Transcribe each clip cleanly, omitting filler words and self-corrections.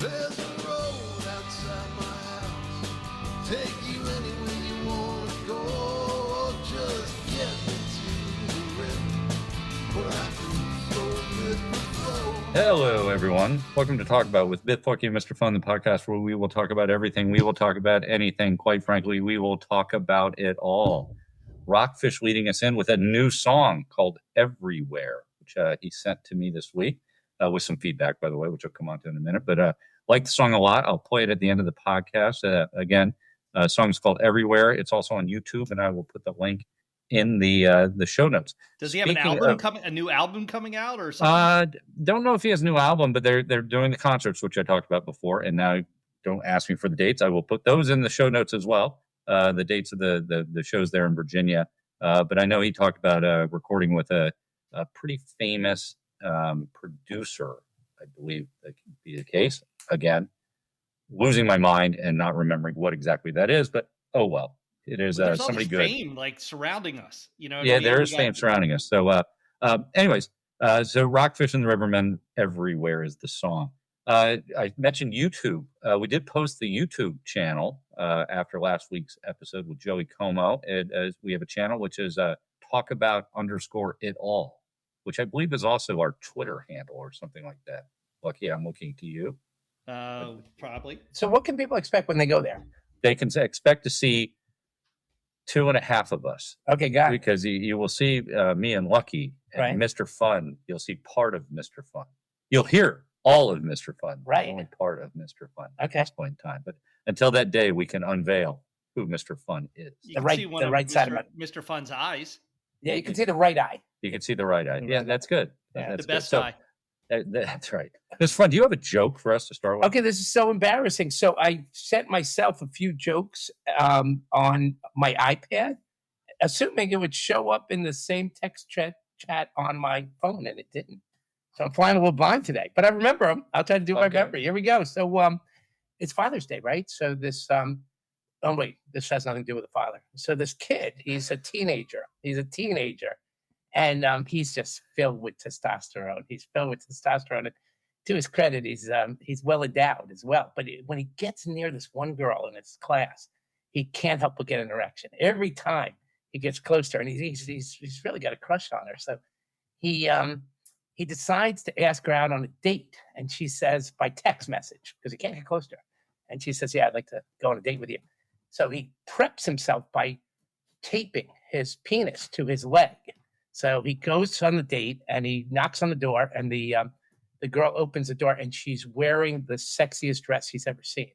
There's a road outside my house. Take you anywhere you want to go. Just get me to the river where I can flow with the flow. Hello, everyone. Welcome to Talk About with Bit Forky and Mr. Fun, the podcast where we will talk about everything. We will talk about anything. Quite frankly, we will talk about it all. Rockfish leading us in with a new song called Everywhere, which he sent to me this week with some feedback, by the way, which I'll come on to in a minute. But like the song a lot. I'll play it at the end of the podcast. Again, the song is called Everywhere. It's also on YouTube, and I will put the link in the show notes. Does he have an album a new album coming out or something? Don't know if he has a new album, but they're doing the concerts, which I talked about before. And now don't ask me for the dates. I will put those in the show notes as well. The dates of the shows there in Virginia. But I know he talked about recording with a pretty famous producer. I believe that could be the case. Again, losing my mind and not remembering what exactly that is, but oh well. It is somebody good. Fame like surrounding us, you know. Yeah, there is fame surrounding us. So, anyways, so Rockfish and the Rivermen, Everywhere is the song. I mentioned YouTube. We did post the YouTube channel after last week's episode with Joey Como. We have a channel which is Talk About _ it all, which I believe is also our Twitter handle or something like that. Lucky, I'm looking to you. Probably. So, what can people expect when they go there? They can expect to see 2.5 of us. Okay, got it. Because you will see me and Lucky and Right. Mr. Fun. You'll see part of Mr. Fun. You'll hear all of Mr. Fun. Right. Only part of Mr. Fun at Okay. this point in time. But until that day, we can unveil who Mr. Fun is. You The can right- see one the of right side of Mr. Fun's eyes. Yeah, you can see the right eye. You can see the right eye. Yeah, that's good. Yeah, That's The best good. So, eye. that's right. Mr. Fun, do you have a joke for us to start with? Okay, this is so embarrassing. So I sent myself a few jokes on my iPad, assuming it would show up in the same text chat on my phone, and it didn't. So I'm flying a little blind today, but I remember them. I'll try to do my Okay. memory. Here we go. So it's Father's Day, right? So this oh wait, this has nothing to do with the father. So this kid, he's a teenager. And he's just filled with testosterone. And to his credit, he's well endowed as well. But when he gets near this one girl in his class, he can't help but get an erection every time he gets close to her, and he's really got a crush on her. So he decides to ask her out on a date, and she says by text message because he can't get close to her, and she says, "Yeah, I'd like to go on a date with you." So he preps himself by taping his penis to his leg. So he goes on the date and he knocks on the door, and the girl opens the door, and she's wearing the sexiest dress he's ever seen.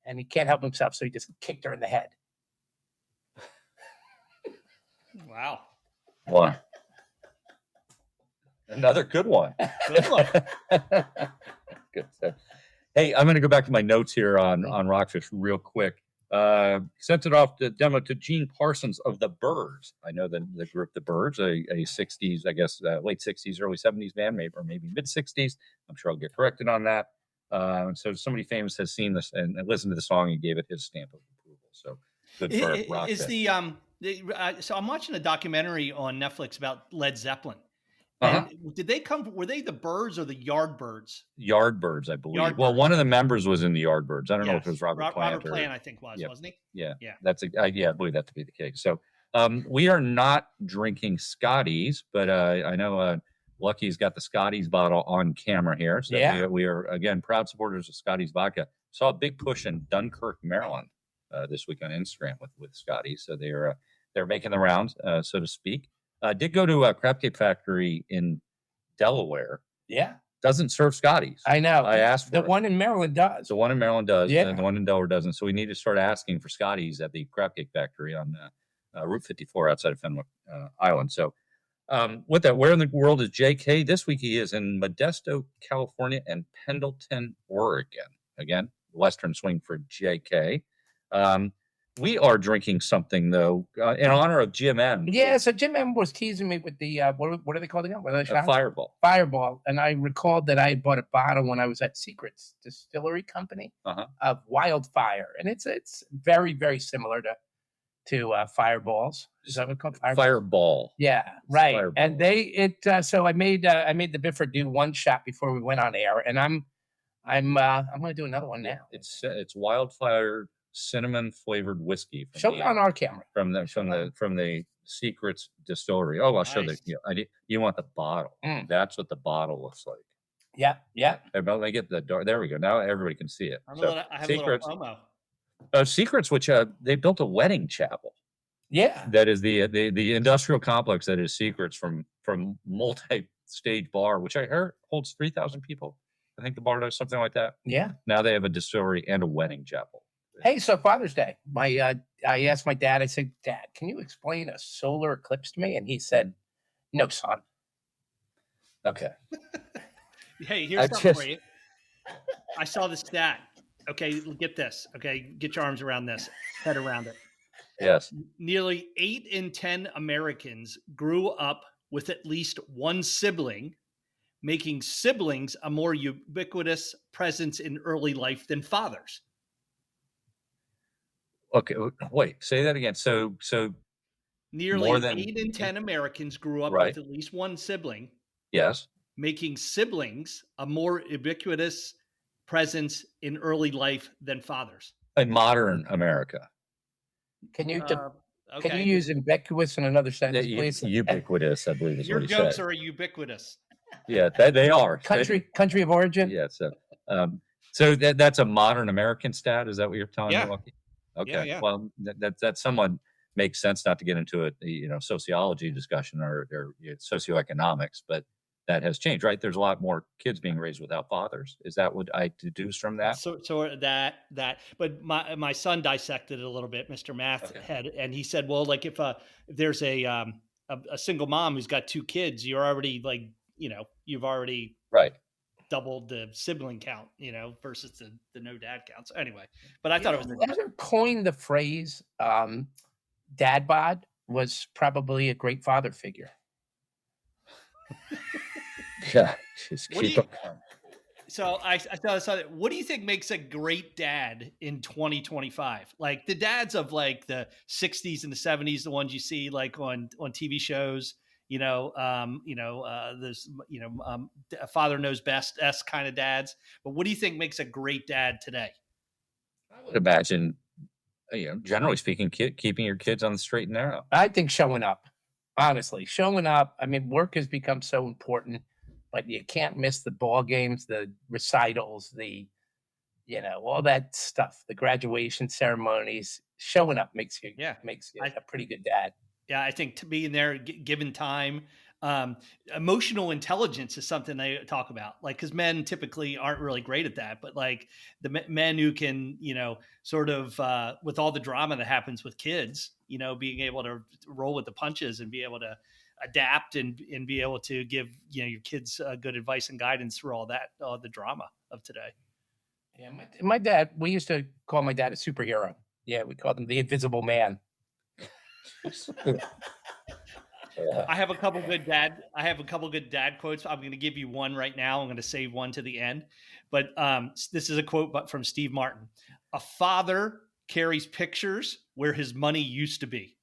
And he can't help himself, so he just kicked her in the head. Wow. One. Another good one. Good one. Good stuff. Hey, I'm going to go back to my notes here on Rockfish real quick. Sent it off the demo to Gene Parsons of the Byrds. I know the group The Byrds, a 60s, I guess, late 60s, early 70s band, maybe mid 60s. I'm sure I'll get corrected on that. So somebody famous has seen this and listened to the song and gave it his stamp of approval. So good for Rockfish. Is so I'm watching a documentary on Netflix about Led Zeppelin. Uh-huh. And were they the Byrds or the Yardbirds? Yardbirds, I believe. Yardbirds. Well, one of the members was in the Yardbirds. I don't know if it was Yes. Robert Plant. Robert Plant, I think, wasn't he? Yeah. Yeah. That's I believe that to be the case. So we are not drinking Scotties, but I know Lucky's got the Scotties bottle on camera here. So Yeah. we are again proud supporters of Scotties vodka. Saw a big push in Dunkirk, Maryland this week on Instagram with Scotties. So they're making the rounds, so to speak. Did go to a crab cake factory in Delaware. Yeah, Doesn't serve Scotties. I know. I asked for the it. one in Maryland does. The one in Maryland does. Yeah. The one in Delaware doesn't. So we need to start asking for Scotties at the crab cake factory on Route 54 outside of Fenwick Island. So with that, where in the world is JK? This week he is in Modesto, California and Pendleton, Oregon. Again, Western swing for JK. We are drinking something, though, in honor of Jim M. Yeah, so Jim M was teasing me with the, what are they called again? What are they A Fireball. Fireball. And I recalled that I had bought a bottle when I was at Secrets Distillery Company of Wildfire. And it's very, very similar to Fireballs. Is that what it's called? Fireball. Yeah, right. Fireball. And so I made the Biffer do one shot before we went on air. And I'm going to do another one now. It's wildfire cinnamon flavored whiskey. Show it on our camera. From the Secrets Distillery. Oh, I'll show Nice. you want the bottle. That's what the bottle looks like. Yeah. Let me get the door. There we go. Now everybody can see it. I have Secrets, a little promo. Secrets, which they built a wedding chapel. Yeah. That is the industrial complex that is Secrets from multi-stage bar, which I heard holds 3,000 people. I think the bar does something like that. Yeah. Now they have a distillery and a wedding chapel. Hey, so Father's Day, I asked my dad, I said, Dad, can you explain a solar eclipse to me? And he said, no, son. Okay. Hey, here's something for you. I saw this stat. Okay, get this. Okay, get your arms around this, head around it. Yes. Nearly 8 in 10 Americans grew up with at least one sibling, making siblings a more ubiquitous presence in early life than fathers. Okay, wait, say that again. So nearly more than 8 in 10 Americans grew up right. with at least one sibling. Yes. Making siblings a more ubiquitous presence in early life than fathers. In modern America. Can you can you use ubiquitous in another sentence, please? Ubiquitous, I believe is your what he jokes said. are ubiquitous. Yeah, they are. Country of origin? Yeah, so that's a modern American stat, is that what you're telling me, Lucky? Okay. Yeah. Well, that somewhat makes sense, not to get into a sociology discussion or socioeconomics, but that has changed, right? There's a lot more kids being raised without fathers. Is that what I deduce from that? So that, but my son dissected it a little bit, Mr. Math head, and he said, well, like if there's a single mom who's got 2 kids, you're already you've already right doubled the sibling count, versus the no dad count. So anyway, but I thought it was whoever coined the phrase dad bod was probably a great father figure. Yeah, just keep up. So I saw that. What do you think makes a great dad in 2025? Like the dads of like the 60s and the 70s, the ones you see like on TV shows, there's father knows best kind of dads. But what do you think makes a great dad today? I would imagine, generally speaking, keeping your kids on the straight and narrow. I think showing up. Honestly, showing up. I mean, work has become so important, but you can't miss the ball games, the recitals, all that stuff, the graduation ceremonies. Showing up makes you a pretty good dad. Yeah, I think to be in there, given time, emotional intelligence is something they talk about. Like, because men typically aren't really great at that, but like the men who can, sort of with all the drama that happens with kids, being able to roll with the punches and be able to adapt and be able to give your kids good advice and guidance through all the drama of today. Yeah, my dad. We used to call my dad a superhero. Yeah, we called him the Invisible Man. I have a couple good dad quotes. I'm going to give you one right now. I'm going to save one to the end. But this is a quote from Steve Martin. A father carries pictures where his money used to be.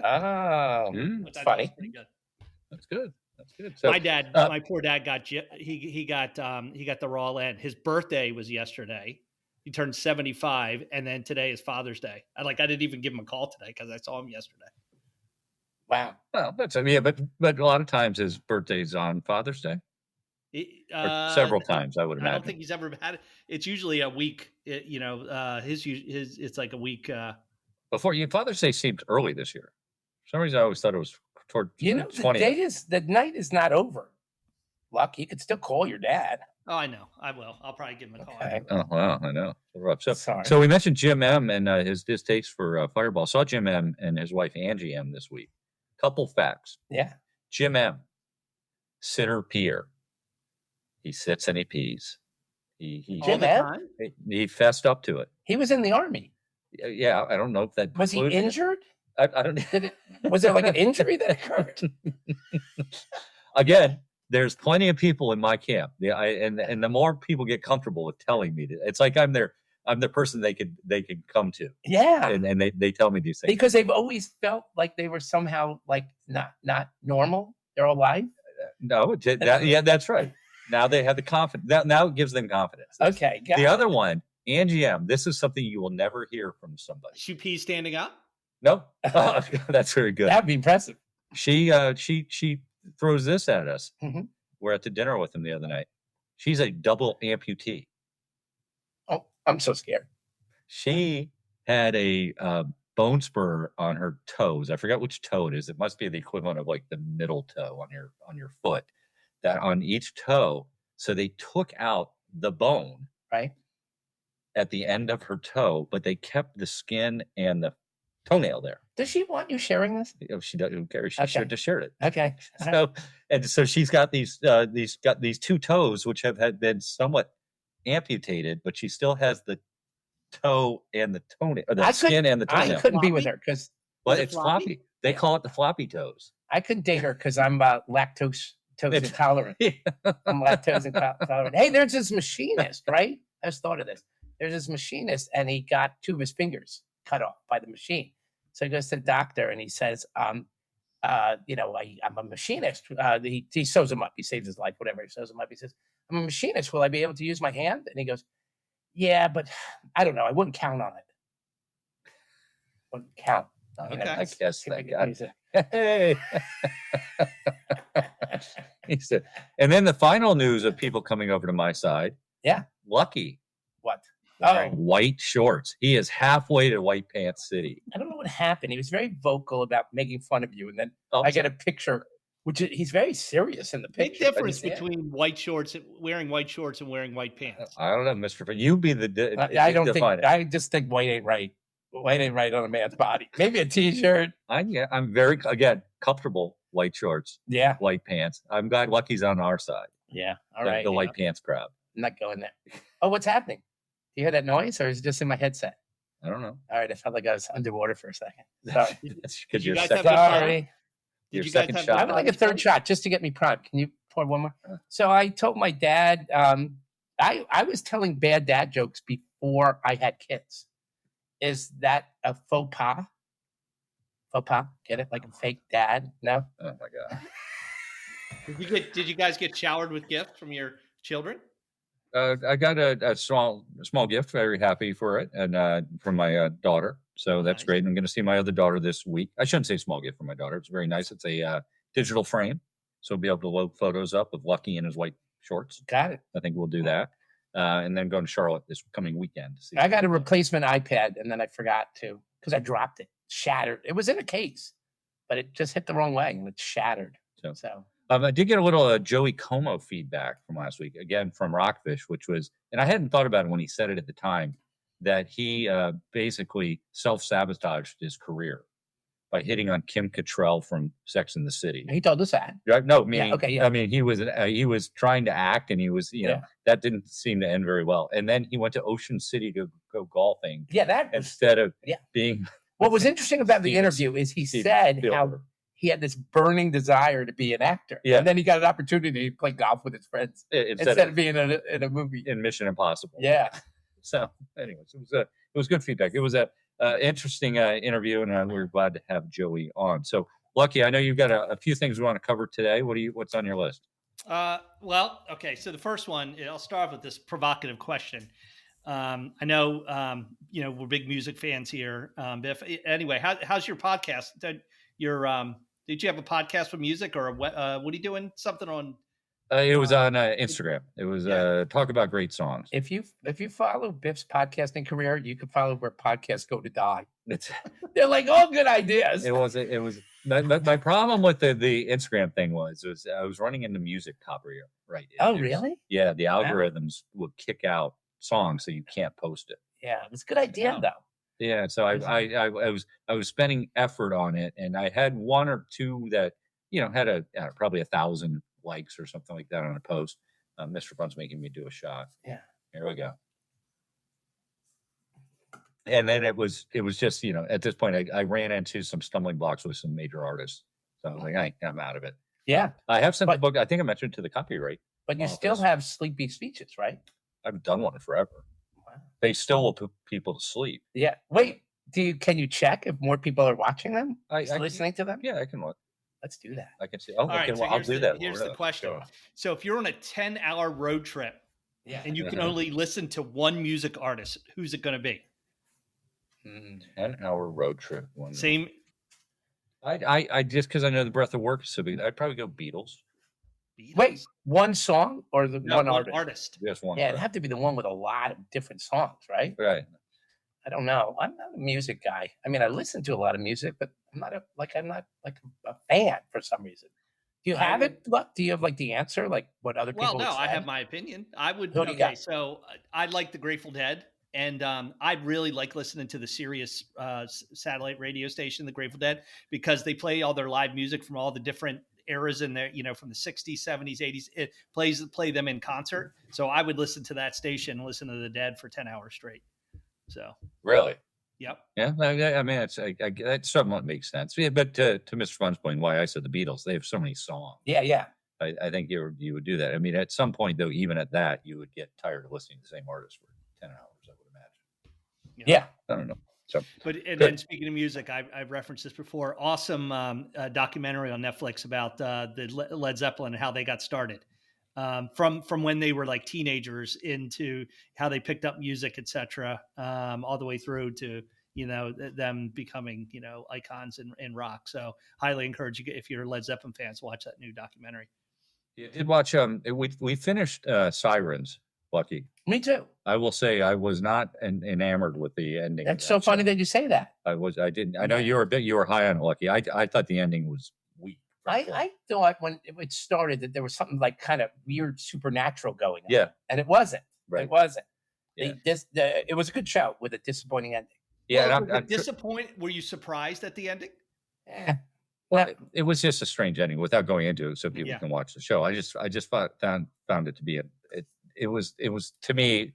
Oh, that's funny. Pretty good. That's good. So, my poor dad got the raw end. His birthday was yesterday. He turned 75, and then today is Father's Day. I didn't even give him a call today because I saw him yesterday. Wow. Well, but a lot of times his birthday's on Father's Day. Several times, I would imagine. I don't think he's ever had it. It's usually a week. His it's like a week. Before Father's Day seemed early this year. For some reason, I always thought it was toward 20. The night is not over. Luck, you could still call your dad. Oh, I know. I will. I'll probably give him a call. Okay. Oh, wow. I know. Sorry. So we mentioned Jim M. and his distaste for Fireball. Saw Jim M. and his wife Angie M. this week. Couple facts. Yeah. Jim M. Sitter peer. He sits and he pees. Jim M. He fessed up to it. He was in the Army. Yeah, I don't know if that was he injured. I don't. Was there like an injury that occurred? Again, there's plenty of people in my camp. Yeah, and the more people get comfortable with telling me, it's like I'm the person they could come to. Yeah, and they tell me these things because they've always felt like they were somehow like not normal their whole life. No, that's right. Now they have the confidence. Now it gives them confidence. Okay. The other one, Angie M. This is something you will never hear from somebody. She pees standing up. Nope. Oh, that's very good. That'd be impressive. She throws this at us. Mhm. We're at the dinner with him the other night. She's a double amputee. Oh, I'm so scared. She had a bone spur on her toes. I forgot which toe it is. It must be the equivalent of like the middle toe on your foot. That on each toe. So they took out the bone Right. at the end of her toe, but they kept the skin and the toenail there. Does she want you sharing this? She doesn't care. She Okay. just shared it. Okay. So she's got these two toes which have been somewhat amputated, but she still has the toe and the toenail, or the skin and the toenail. I couldn't be with her because Well, Is it it's floppy. They call it the floppy toes. I couldn't date her because I'm lactose intolerant. I'm lactose intolerant. Hey, there's this machinist, right? I just thought of this. There's this machinist, and he got 2 of his fingers cut off by the machine. So he goes to the doctor, and he says, I'm a machinist. He sews him up. He saves his life, whatever. He sews him up. He says, I'm a machinist. Will I be able to use my hand? And he goes, yeah, but I don't know. I wouldn't count on it. Wouldn't count. Okay. I guess that guy. He said, Hey. He said, and then the final news of people coming over to my side. Yeah. Lucky. what? Wearing white shorts. He is halfway to White Pants City. I don't know what happened. He was very vocal about making fun of you, and then I get a picture, he's very serious in the Big picture. difference between wearing white shorts and wearing white pants. I don't know, Mr. But you be the. I don't think. define it. I just think white ain't right. White ain't right on a man's body. Maybe a t-shirt. I'm very comfortable. White shorts, Yeah. white pants. I'm glad Lucky's on our side. Yeah. All the, right. the white pants crowd. I'm not going there. Oh, what's happening? Do you hear that noise, or is it just in my headset? I don't know. All right. I felt like I was underwater for a second. Sorry. That's because you you're guys second. have good Sorry. Your Did you guys second have shot. I would like a third shot just to get me primed. Can you pour one more? So I told my dad, I was telling bad dad jokes before I had kids. Is that a faux pas? Faux pas? Get it? Like a fake dad? No? Oh my god. Did you guys get showered with gifts from your children? I got a small gift. Very happy for it, and from my daughter. So that's Nice. great. I'm going to see my other daughter this week. I shouldn't say small gift for my daughter. It's very nice. It's a digital frame, so we'll be able to load photos up of Lucky in his white shorts. Got it. I think we'll do that, and then go to Charlotte this coming weekend. To see I got a replacement iPad, and then I forgot to because I dropped it. Shattered. It was in a case, but it just hit the wrong way, and it shattered. So I did get a little Joey Como feedback from last week, again from Rockfish, which was, and I hadn't thought about it when he said it at the time, that he basically self-sabotaged his career by hitting on Kim Cattrall from Sex and the City. he told us that. Right? No, meaning, okay, yeah. I mean, he was trying to act, and he was, know, that didn't seem to end very well. And then he went to Ocean City to go golfing Yeah, that was, instead of being. what was interesting about the interview is he said how Spielberg. he had this burning desire to be an actor. Yeah. And then he got an opportunity to play golf with his friends Instead of being in a movie. in Mission Impossible. Yeah. So, anyways, it was good feedback. It was a interesting interview, and we're glad to have Joey on. So, Lucky, I know you've got a few things we want to cover today. What's on your list? Well, okay. So the first one, I'll start off with this provocative question. I know, we're big music fans here, Biff. Anyway, how's your podcast? Did you have a podcast with music, or what are you doing? Something on? It was on Instagram. It was talk about great songs. If you follow Biff's podcasting career, you can follow where podcasts go to die. They're like all good ideas. It was my problem with the Instagram thing was I was running into music copyright. Right. Oh, really? Yeah, the algorithms would kick out songs, so you can't post it. Yeah, it was a good idea though. Yeah, so I was spending effort on it, and I had one or two that had probably 1,000 likes or something like that on a post. Mr. Fun's making me do a shot. Yeah, here we go. And then it was just at this point I ran into some stumbling blocks with some major artists, so I was like, I'm out of it. Yeah, I have sent the book. I think I mentioned to the copyright. But you still have sleepy speeches, right? I've done one forever. Wow. They still will put people to sleep. Yeah. Wait, can you check if more people are watching them? Listening to them? Yeah, I can look. Let's do that. I can see. Oh, All okay. right, so Well, I'll here's do the, that. here's We'll the question. Sure. So if you're on a 10-hour road trip Yeah. and you can Uh-huh. only listen to one music artist, who's it going to be? 10-hour road trip. Same. I just because I know the breadth of work is so big, I'd probably go Beatles. Beatles? Wait, one song or the No, one one artist? artist. Just one. Yeah, it'd have to be the one with a lot of different songs, right? Right. I don't know. I'm not a music guy. I mean, I listen to a lot of music, but I'm not a fan for some reason. Do you have it? Do you have like the answer, like what other people? Well, no, would I say? have my opinion. I would. Who do you Okay, got? so I like the Grateful Dead, and I really like listening to the Sirius satellite radio station, the Grateful Dead, because they play all their live music from all the different eras in there. From the '60s, '70s, '80s. It play them in concert. So I would listen to that station, and listen to the Dead for 10 hours straight. So Really? yep. Yeah. I mean, it's that somewhat makes sense. Yeah, but to Mr. Fun's point, why I said the Beatles, they have so many songs. Yeah. I think you would do that. I mean, at some point though, even at that, you would get tired of listening to the same artist for 10 hours. I would imagine. Yeah. I don't know. So, But and good. then speaking of music, I've referenced this before. Awesome documentary on Netflix about the Led Zeppelin and how they got started, from when they were like teenagers into how they picked up music, etc., all the way through to them becoming icons in rock. So highly encourage you, if you're Led Zeppelin fans, watch that new documentary. You did watch we finished Sirens, Lucky. Me too. I will say I was not enamored with the ending. That's so funny that you say that. I didn't. I know you were high on it, Lucky. I thought the ending was weak. I thought when it started that there was something like kind of weird supernatural going on. Yeah. And it wasn't. Right. It wasn't. Yeah. It was a good show with a disappointing ending. Yeah. Well, and was it disappointed? Were you surprised at the ending? Yeah. well, it was just a strange ending without going into it, so people Yeah. can watch the show. I just found it to be it was to me,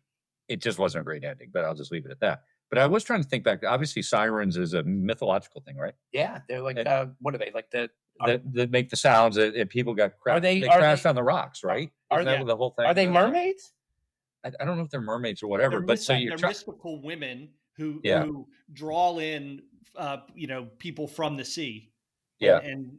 it just wasn't a great ending. But I'll just leave it at that. But I was trying to think back. Obviously, Sirens is a mythological thing, right? Yeah. They're like, what are they? Like That make the sounds and people got crashed. They crashed on the rocks, right? Are Isn't that what the whole thing? Are they mermaids? I don't know if they're mermaids or whatever, They're but so you're they're mystical women who draw in people from the sea. And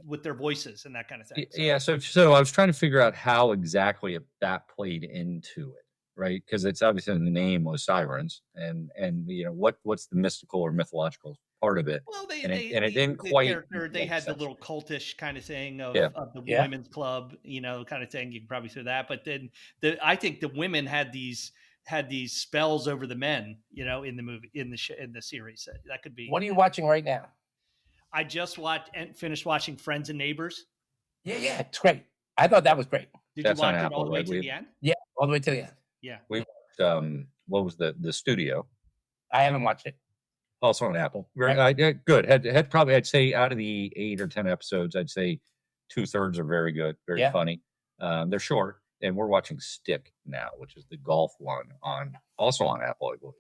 with their voices and that kind of thing. Yeah. So I was trying to figure out how exactly that played into it, right? Because it's obviously the name was Sirens, and what's the mystical or mythological part of it? Well, it didn't quite. They had the little cultish kind of thing of the women's club, kind of thing. You can probably throw that, but then I think the women had these spells over the men, in the movie, in the series. That could be. What are you watching right now? I just finished watching Friends and Neighbors. Yeah, it's great. I thought that was great. Did That's you watch on it Apple, all the way right? to the end? Yeah, all the way to the end. Yeah. We watched, what was the studio? I haven't watched it. Also on Apple. Very good. Had probably, I'd say out of the 8 or 10 episodes, I'd say 2/3 are very good, very funny. They're short, and we're watching Stick now, which is the golf one also on Apple, I believe,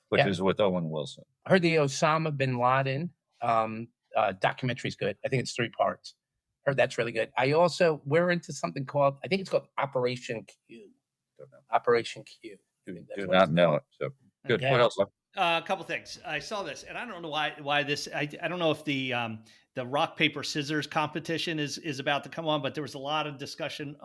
which is with Owen Wilson. I heard the Osama bin Laden documentary is good. I think it's 3 parts. Heard that's really good. We're into something called, I think it's called Operation Q. Don't know. Operation Q. Do not know it. So good. Okay. What else? A couple things. I saw this, and I don't know why this. I don't know if the rock paper scissors competition is about to come on, but there was a lot of discussion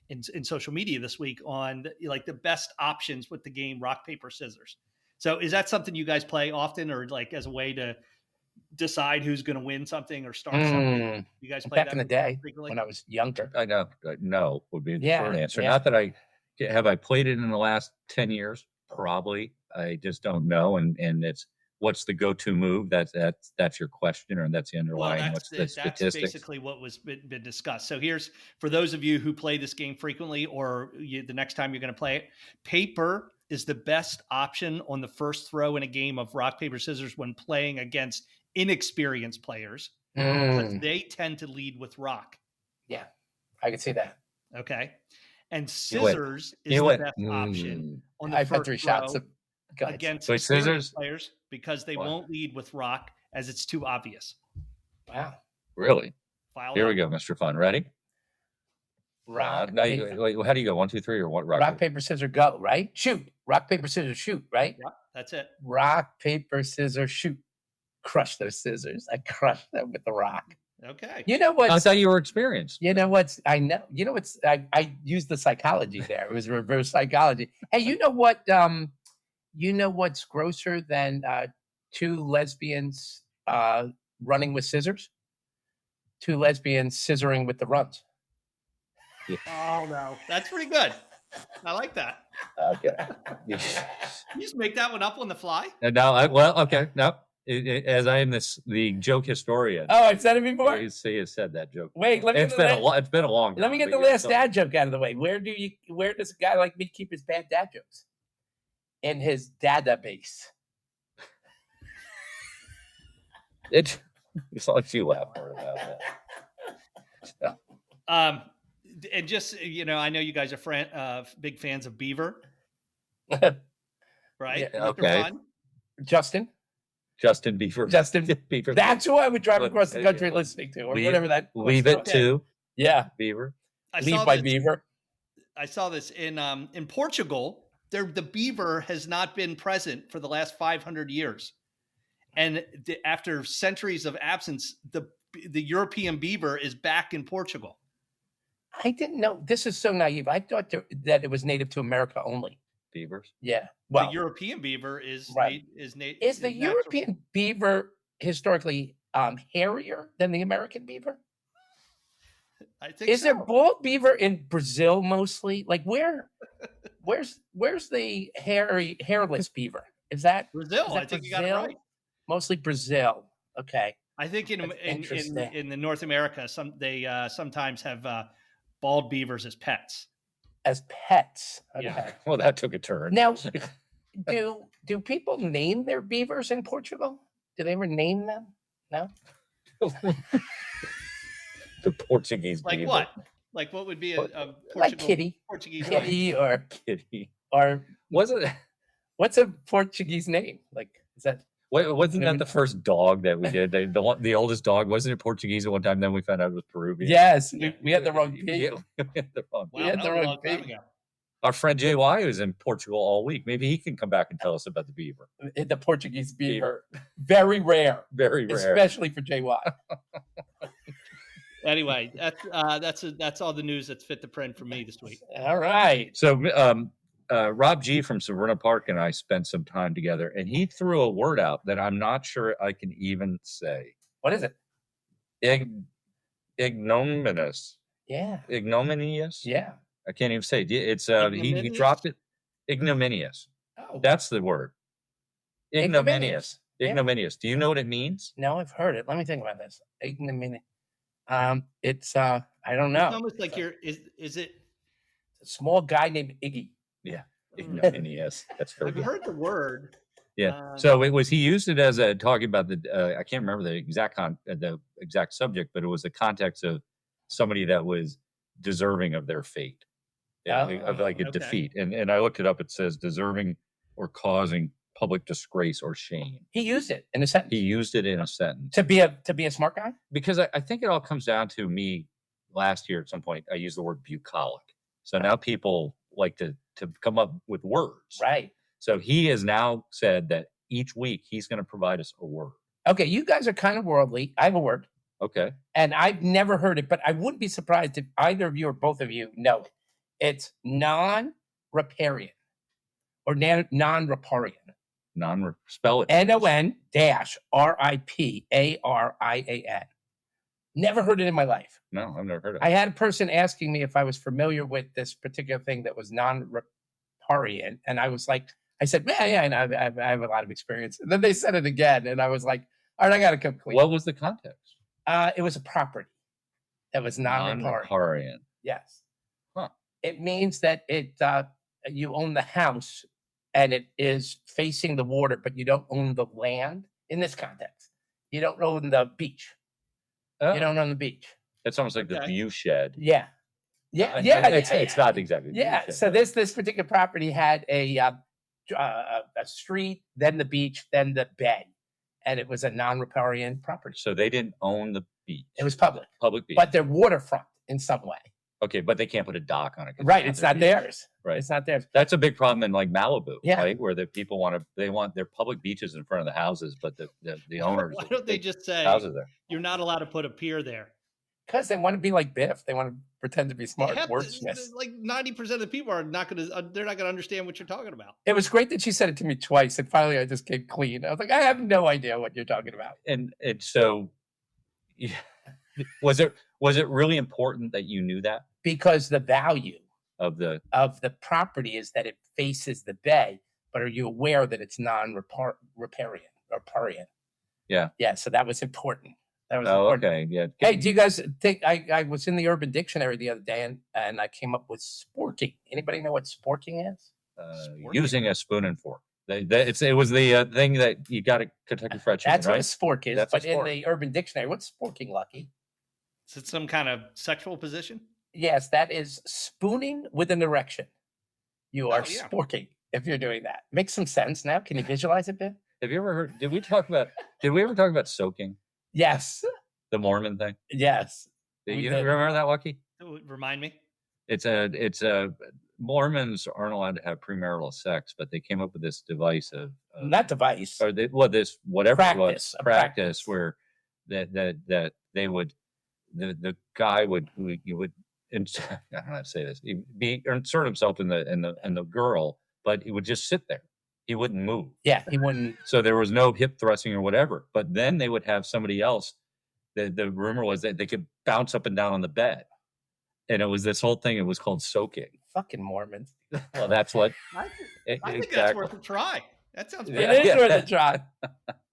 in social media this week on the best options with the game rock paper scissors. So is that something you guys play often, or like as a way to decide who's going to win something or start something? You guys play back that in the day frequently? when I was younger? I know. No would be the short answer. Yeah. Not that I played it in the last 10 years. Probably. I just don't know. And it's what's the go-to move? That's your question, or that's the underlying. What's the statistics? That's basically what was been discussed. So here's for those of you who play this game frequently, or the next time you're going to play it, paper is the best option on the first throw in a game of rock paper scissors when playing against inexperienced players, because they tend to lead with rock. Yeah, I can see that. Okay, and scissors is the best option on the first 3 throw shots against scissors players, because they won't lead with rock as it's too obvious. Wow, really? Here we go, Mr. Fun. Ready? Rock. Wait, how do you go? 1, 2, 3, or what? Rock, paper, scissors, go. Right? Shoot. Rock, paper, scissors, shoot. Right? Yeah, that's it. Rock, paper, scissors, shoot. Crush those scissors. I crushed them with the rock. Okay. You know what? I thought you were experienced. You know what's I know. You know what's I used the psychology there. It was reverse psychology. Hey, you know what? You know what's grosser than two lesbians running with scissors? Two lesbians scissoring with the runs. Oh no, that's pretty good. I like that. Okay. You just make that one up on the fly. And now, okay, no. As I am the joke historian, Oh, I said it before. you see, you said that joke. Wait, let me. It's been a long. Let me time, get the but last so- dad joke out of the way. Where does a guy like me keep his bad dad jokes? In his database. It's like you laugh more about that. And just I know you guys are big fans of Beaver, right? Yeah, Mr. okay. Fun? Justin. Beaver. Justin. Beaver. That's who I would drive Look, across the country listening to, or leave- whatever that. Leave it to Yeah. Beaver. I Leave saw by this, Beaver. I saw this in Portugal. The beaver has not been present for the last 500 years, and after centuries of absence, the European beaver is back in Portugal. I didn't know. This is so naive. I thought that it was native to America only. Beavers. Yeah. Well, The European beaver is right. is the natural. European beaver historically hairier than the American beaver? I think Is so. there bald beaver in Brazil mostly? Like where's the hairless beaver? Is that Brazil? is that I think you got it Brazil? right. Mostly Brazil. Okay. I think That's interesting. in the North America, they sometimes have bald beavers as pets. As pets. Okay. Yeah. Well, that took a turn. Now, do people name their beavers in Portugal? Do they ever name them? No. The Portuguese Like beaver. what? Like what would be a Portugal, Like Kitty. Portuguese name? Kitty or Kitty. what's a Portuguese name? Like is that Wasn't that the first dog that we did? The oldest dog, wasn't it Portuguese at one time? Then we found out it was Peruvian. Yes, we had the wrong Yeah, pig. we had the wrong Wow, We had that the was a wrong long time pig. ago. Our friend JY was in Portugal all week. Maybe he can come back and tell us about the beaver. The Portuguese beaver. Very rare. Very rare. Especially for JY. Anyway, that's all the news that's fit to print for me this week. All right. So Rob G from Severna Park and I spent some time together, and he threw a word out that I'm not sure I can even say. What is it? Ignominious. Yeah. Ignominious? Yeah. I can't even say it. It's he Ignominious? dropped it. Ignominious. Oh, That's the word. Ignominious. Yeah. Ignominious. Do you know what it means? no, I've heard it. Let me think about this. Ignominy. It's I don't know. It's almost like is it? A small guy named Iggy. Ignominious. That's very I've good. heard the word. Yeah. So it was he used it as a talking about the I can't remember the exact subject, but it was the context of somebody that was deserving of their fate, of like a okay. defeat. And I looked it up. It says deserving or causing public disgrace or shame. He used it in a sentence. He used it in a sentence to be a smart guy. because I think it all comes down to me. Last year at some point, I used the word bucolic. So now people like to come up with words. Right. So he has now said that each week he's going to provide us a word. Okay, you guys are kind of worldly. I have a word, Okay. and I've never heard it, but I wouldn't be surprised if either of you or both of you know it. It's non-riparian or non-riparian. Spell it. NON-RIPARIAN. Never heard it in my life. No, I've never heard of it. I had a person asking me if I was familiar with this particular thing that was non-riparian, and I was like, I said, yeah, and I have a lot of experience. And then they said it again, and I was like, all right, I got to come clean. What was the context? It was a property that was non-riparian. Non-riparian. Yes. Huh. It means that you own the house and it is facing the water, but you don't own the land in this context. You don't own the beach. Oh, You don't own the beach. it's almost like the Okay. view shed. Yeah. Yeah. It's not exactly. the view Yeah. shed, So but- this particular property had a street, then the beach, then the bay, and it was a non-riparian property. So they didn't own the beach. It was public, public beach. but they're waterfront in some way. Okay, but they can't put a dock on it. Right. It's not theirs. Right. It's not theirs. That's a big problem in like Malibu, Yeah. right? Where the people want their public beaches in front of the houses, but the owners. Why don't they just say houses there? You're not allowed to put a pier there? Because they want to be like Biff. They want to pretend to be smart wordsmiths. Like 90% of the people are not going to. They're not going to understand what you're talking about. It was great that she said it to me twice, and finally I just came clean. I was like, I have no idea what you're talking about. And so, yeah. was it really important that you knew that? Because the value of the property is that it faces the bay, but are you aware that it's riparian? Yeah. Yeah. So that was important. That was important. Okay. Yeah. Hey, do you guys think I was in the Urban Dictionary the other day and I came up with sporking? Anybody know what sporking is? Using a spoon and fork. It was the thing that you got at Kentucky Fried Chicken. That's right? what a spork is. That's but a spork. In the Urban Dictionary, what's sporking, Lucky? Is it some kind of sexual position? Yes, that is spooning with an erection. You are yeah. sporking if you're doing that. Makes some sense now. Can you visualize it, Ben? Have you ever heard? Did we ever talk about soaking? Yes. The Mormon thing. Yes. You remember that, Lucky? Remind me. It's a Mormons aren't allowed to have premarital sex, but they came up with this device of not device or this whatever practice, practice where that they would the guy would I don't know how to say this. He'd insert himself in the girl, but he would just sit there. He wouldn't move. Yeah, he wouldn't. So there was no hip thrusting or whatever. But then they would have somebody else. The rumor was that they could bounce up and down on the bed. And it was this whole thing. It was called soaking. Fucking Mormons. Well, that's what. I think that's worth a try. That sounds good. It is worth a try.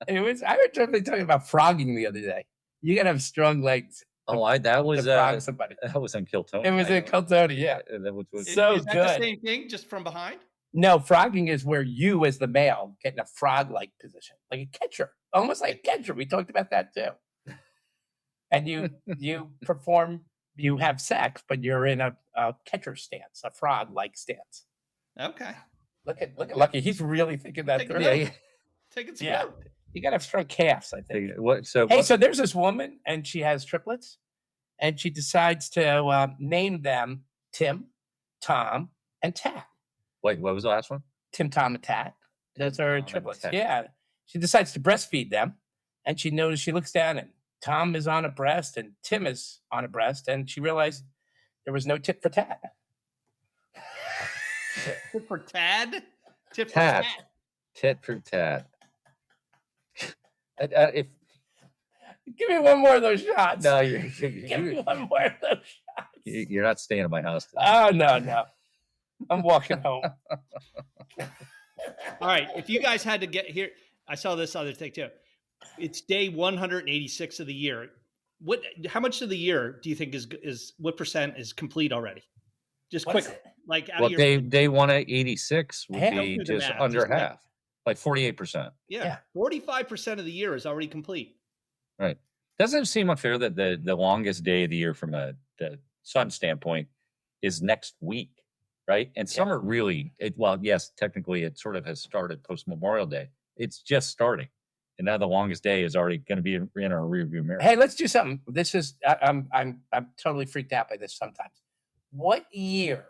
I was definitely talking about frogging the other day. You gotta have strong legs. That was somebody. That was in Kiltony. It was in Kiltony, yeah. That was so is that good. The same thing, just from behind? No, frogging is where you, as the male, get in a frog-like position, like a catcher, almost like a catcher. We talked about that too. And you perform. You have sex, but you're in a catcher stance, a frog-like stance. Okay. Look at Lucky. He's really thinking that through. Taking some yeah. You gotta have strong calves, I think. So there's this woman, and she has triplets, and she decides to name them Tim, Tom, and Tat. Wait, what was the last one? Tim, Tom, and Tat. Those are triplets. Tat. Yeah. She decides to breastfeed them, and she looks down, and Tom is on a breast, and Tim is on a breast, and she realized there was no tit for tat. Tit for tad? Tit for tat. Tit for tat. Give me one more of those shots. No, give me one more of those shots. You're not staying at my house today. Oh, no. I'm walking home. All right. If you guys had to get here, I saw this other thing too. It's day 186 of the year. How much of the year do you think is what percent is complete already? Just quickly. Like out of your day 186 would be just under half. Like 48%. Yeah. 45% of the year is already complete. Right. Doesn't it seem unfair that the longest day of the year from the sun standpoint is next week, right? And summer really, yes, technically it sort of has started post Memorial Day. It's just starting. And now the longest day is already going to be in our rearview mirror. Hey, let's do something. This is I'm totally freaked out by this sometimes. What year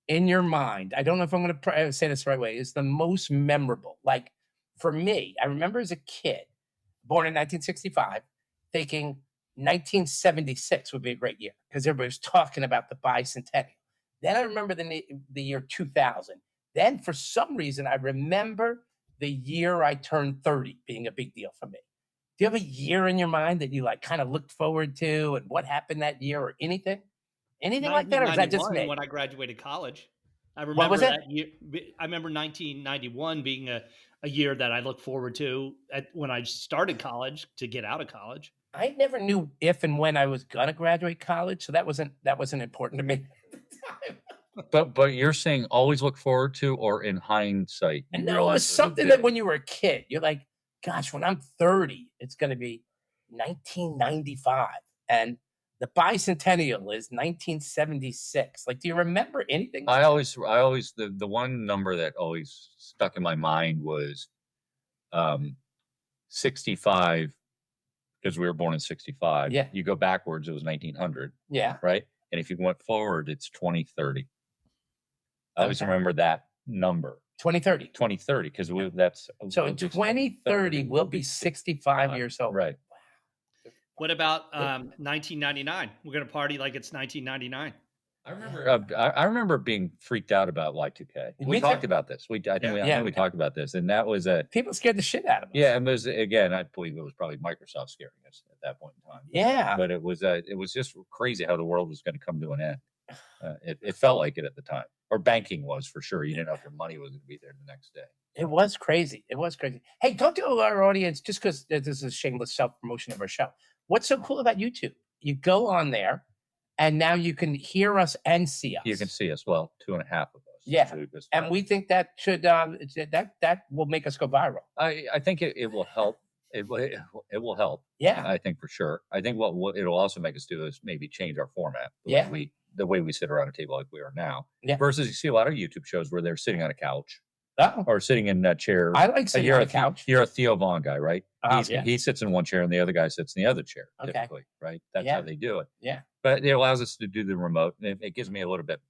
in your mind, I don't know if I'm going to say this the right way, is the most memorable? Like for me, I remember as a kid, born in 1965, thinking 1976 would be a great year because everybody was talking about the bicentennial. Then I remember the year 2000. Then for some reason, I remember the year I turned 30 being a big deal for me. Do you have a year in your mind that you like kind of looked forward to and what happened that year or anything? Anything like that, or is that just me? When I graduated college, I remember that year. I remember 1991 being a year that I looked forward to when I started college to get out of college. I never knew if and when I was gonna graduate college, so that wasn't important to me at the time. But you're saying always look forward to, or in hindsight? And no, it was something that when you were a kid, you're like, gosh, when I'm 30, it's going to be 1995. And the bicentennial is 1976. Like, do you remember anything? I always, the one number that always stuck in my mind was 65, because we were born in 65. Yeah. You go backwards, it was 1900. Yeah. Right. And if you went forward, it's 2030. I always Okay. remember that number, 2030. 2030, because that's So in 2030, we'll be 65 years old. right. What about 1999? We're going to party like it's 1999. I remember being freaked out about Y2K. Me We talked too. about this. I think Yeah. we talked about this, and that was People scared the shit out of us. yeah. And it was again, I believe it was probably Microsoft scaring us at that point in time. Yeah. But it was just crazy how the world was going to come to an end. It felt like it at the time, or banking was for sure. You didn't know if your money was going to be there the next day. It was crazy. It was crazy. Hey, talk to our audience, just because this is a shameless self-promotion of our show. What's so cool about YouTube? You go on there, and now you can hear us and see us. You can see us. Well, 2.5 of us. Yeah. So just, And we think that should that will make us go viral. I think it will help. It will help. Yeah. I think for sure. I think what it'll also make us do is maybe change our format. Yeah. The way we sit around a table like we are now. Yeah. Versus you see a lot of YouTube shows where they're sitting on a couch Oh, or sitting in that chair. I like sitting on a couch. You're a Theo Vaughn guy, right? Yeah. He sits in one chair and the other guy sits in the other chair, Okay. typically, right? That's Yeah. how they do it. Yeah. But it allows us to do the remote. And it gives me a little bit,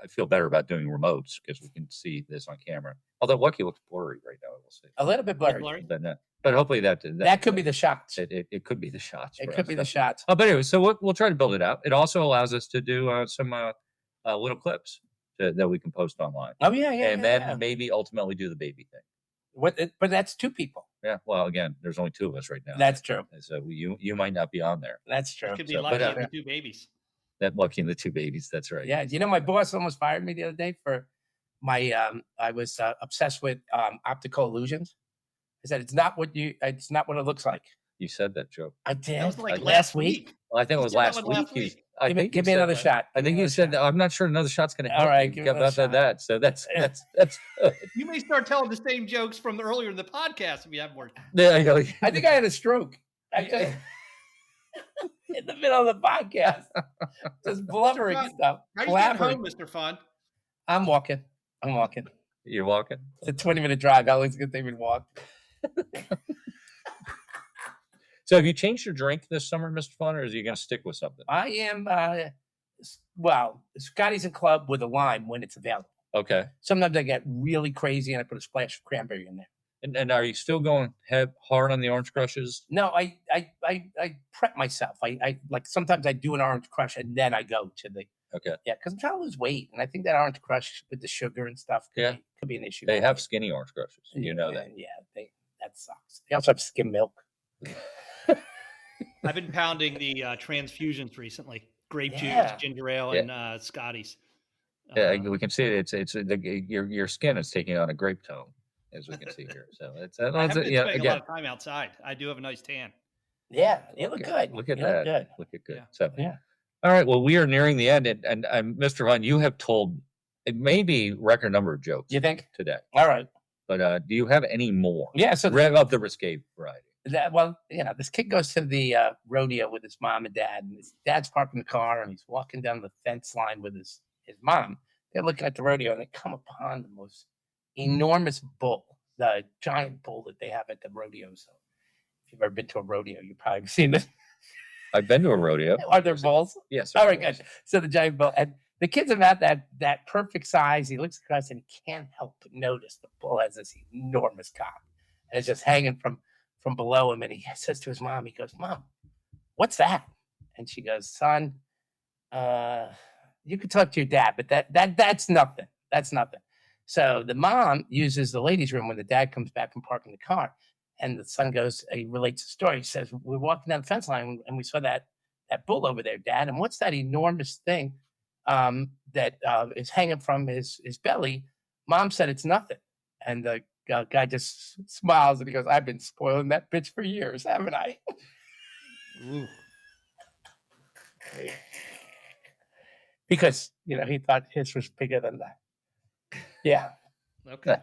I feel better about doing remotes because we can see this on camera. Although Lucky looks blurry right now, I will say. A little bit blurry. But hopefully that could be the shots. It could be the shots. It for could us. be the shots. Oh, but anyway, so we'll try to build it out. It also allows us to do some little clips that we can post online. Oh yeah, yeah. And then maybe ultimately do the baby thing. But that's two people. Yeah. Well, again, there's only 2 of us right now. That's true. So you might not be on there. That's true. It could be So, lucky but, in the 2 babies. That Lucky and the 2 babies. That's right. Yeah. My boss almost fired me the other day for my. I was obsessed with optical illusions. I said it's not what it looks like. You said that joke. I did. That was like last week. Well, I think it was last week. Give me another shot. I think you said that. I'm not sure another shot's going to help. All right, you give me about another that. So that's good. You may start telling the same jokes from earlier in the podcast if you have more. Yeah, I know. I think I had a stroke. I just in the middle of the podcast, just blubbering stuff. How do you get Blabbering. home, Mr. Fun? I'm walking. You're walking. It's a 20-minute drive. How long is it going to take me to walk? So have you changed your drink this summer, Mr. Fun, or is you going to stick with something? I am. Scotty's a club with a lime when it's available. Okay. Sometimes I get really crazy and I put a splash of cranberry in there. And are you still going hard on the orange crushes? No, I prep myself. I like sometimes I do an orange crush and then I go to the Okay. yeah, because I'm trying to lose weight, and I think that orange crush with the sugar and stuff could be an issue. They have skinny orange crushes. You know that. Yeah, that sucks. They also have skim milk. I've been pounding the transfusions recently: grape Yeah. juice, ginger ale, and Scotty's. Yeah, we can see it. Your skin is taking on a grape tone, as we can see here. So it's I have been spending a again. lot of time outside. I do have a nice tan. Yeah, you look good. Look at You that. Look good. Look at good. Yeah. So Yeah. All right. Well, we are nearing the end, and Mr. Vaughn, you have told it may be record number of jokes You think? today, All right. but do you have any more? Yeah. So Of the risque variety. this kid goes to the rodeo with his mom and dad, and his dad's parking the car, and he's walking down the fence line with his mom. They're looking at the rodeo, and they come upon the most enormous bull, the giant bull that they have at the rodeo. So, if you've ever been to a rodeo, you've probably seen this. I've been to a rodeo. Are there bulls? Yes. All right, good. So the giant bull, and the kid's about that perfect size. He looks across and he can't help but notice the bull has this enormous cock, and it's just hanging from below him. And he says to his mom, he goes, "Mom, what's that?" And she goes, "Son, you could talk to your dad, but that's nothing. That's nothing." So the mom uses the ladies' room when the dad comes back from parking the car. And the son goes, he relates the story. He says, "We're walking down the fence line and we saw that bull over there, Dad. And what's that enormous thing that is hanging from his belly?" Mom said, "It's nothing." And the guy just smiles and he goes, "I've been spoiling that bitch for years, haven't I?" Ooh. Because, he thought his was bigger than that. Yeah. Okay.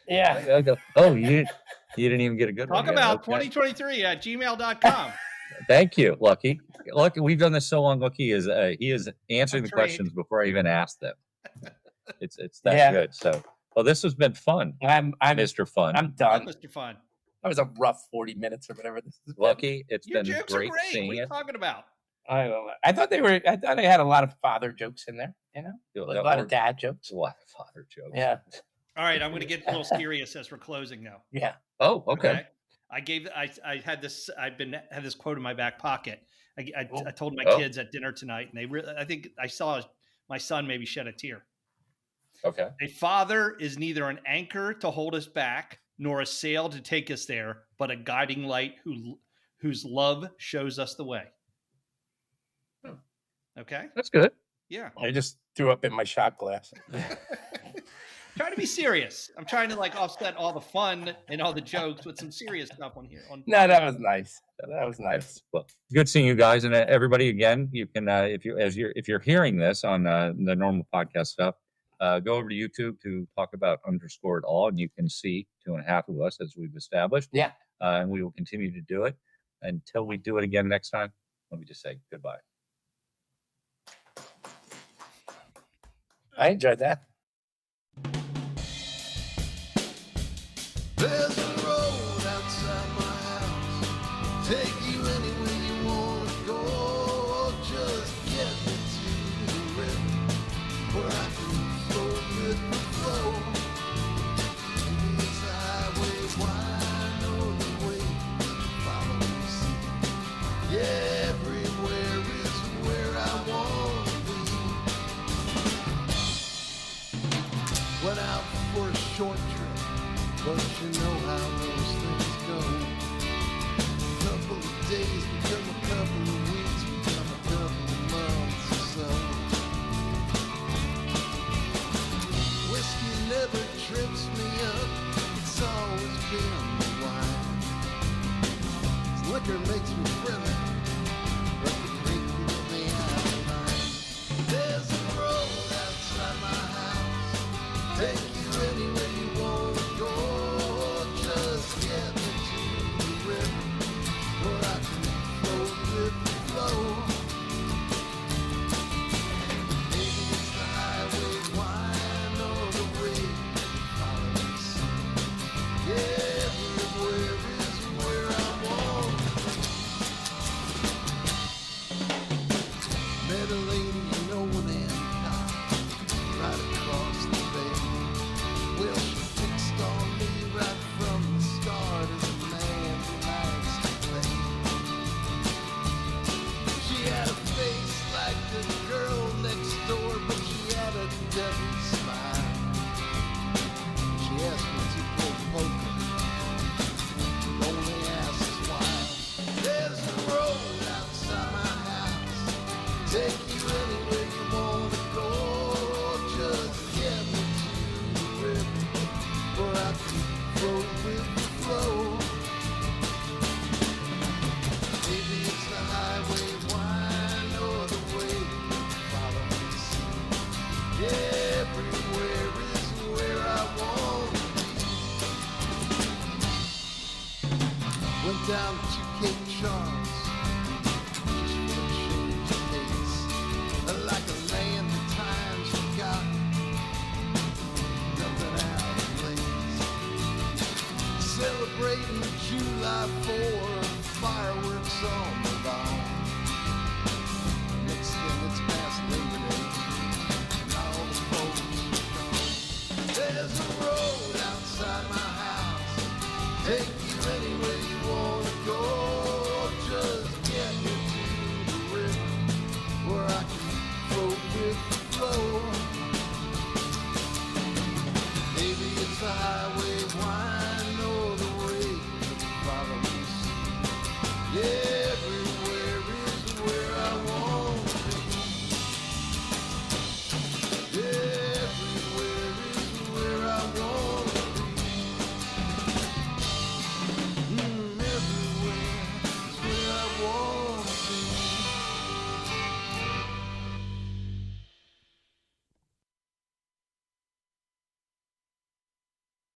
Yeah. Oh, you didn't even get a good Talk one. about Okay. 2023 at gmail.com. Thank you, Lucky. Lucky, we've done this so long. Lucky is he is answering the trained. questions before I even ask them. It's that good. So, well, this has been fun, I'm Mr. Fun. I'm done. Mr. Fun. That was a rough 40 minutes or whatever this is. Lucky, it's Your been jokes great are great. seeing What are you you. talking about? I don't know. I thought they had a lot of father jokes in there. You know, a lot of dad jokes. It's a lot of father jokes. Yeah. All right, I'm going to get a little serious as we're closing now. Yeah. Oh, okay. I had this quote in my back pocket. I told my Oh. kids at dinner tonight, and I think I saw my son maybe shed a tear. Okay. A father is neither an anchor to hold us back, nor a sail to take us there, but a guiding light whose love shows us the way. Okay. That's good. Yeah. I just threw up in my shot glass. Trying to be serious. I'm trying to offset all the fun and all the jokes with some serious stuff on here. No, that was nice. That was nice. Well, good seeing you guys, and everybody. Again, you can if you're hearing this on the normal podcast stuff, go over to YouTube to talk about _it all, and you can see 2.5 of us as we've established. Yeah. And we will continue to do it until we do it again next time. Let me just say goodbye. I enjoyed that. There's a road outside my house, take you anywhere you want to go. Just get me to the river where I can flow with the flow. Maybe it's the highway where I know the way. Follow me, see. Yeah, everywhere is where I want to be. Went out for a short trip, but you know how those things go. A couple of days become a couple of weeks, become a couple of months or so. Whiskey never trips me up, it's always been the wine. Liquor makes me friendly, but the drink keeps me out of mind. There's a road outside my house, take you anywhere you want to go. Just get me to the river where I can flow with the flow. Maybe it's the highway wine or the way. Follow me, see. Yeah, everywhere is where I want to be. Met a lady, you know, with Hancock, right across the bay. Well, she fixed on me right from the start as a man who likes to play. She had a face like the girl next door, but she had a deadly smile. She asked me to play poker, only asked why. There's a road outside my house, take you anywhere you want to go. Just get me to the river where I can flow with the flow. Maybe it's the highway wine or the way. Follow me, see. Yeah, everywhere is where I want to be. Went down to Cape Charles, just for a change of pace. Like a land the times forgotten, nothing out of place. Celebrating July 4th, fireworks on the lawn. Next thing it's past Labor Day, and all the folks are gone. There's a road outside my house, take you anywhere you want to go. Just get me to the river where I can flow with the flow.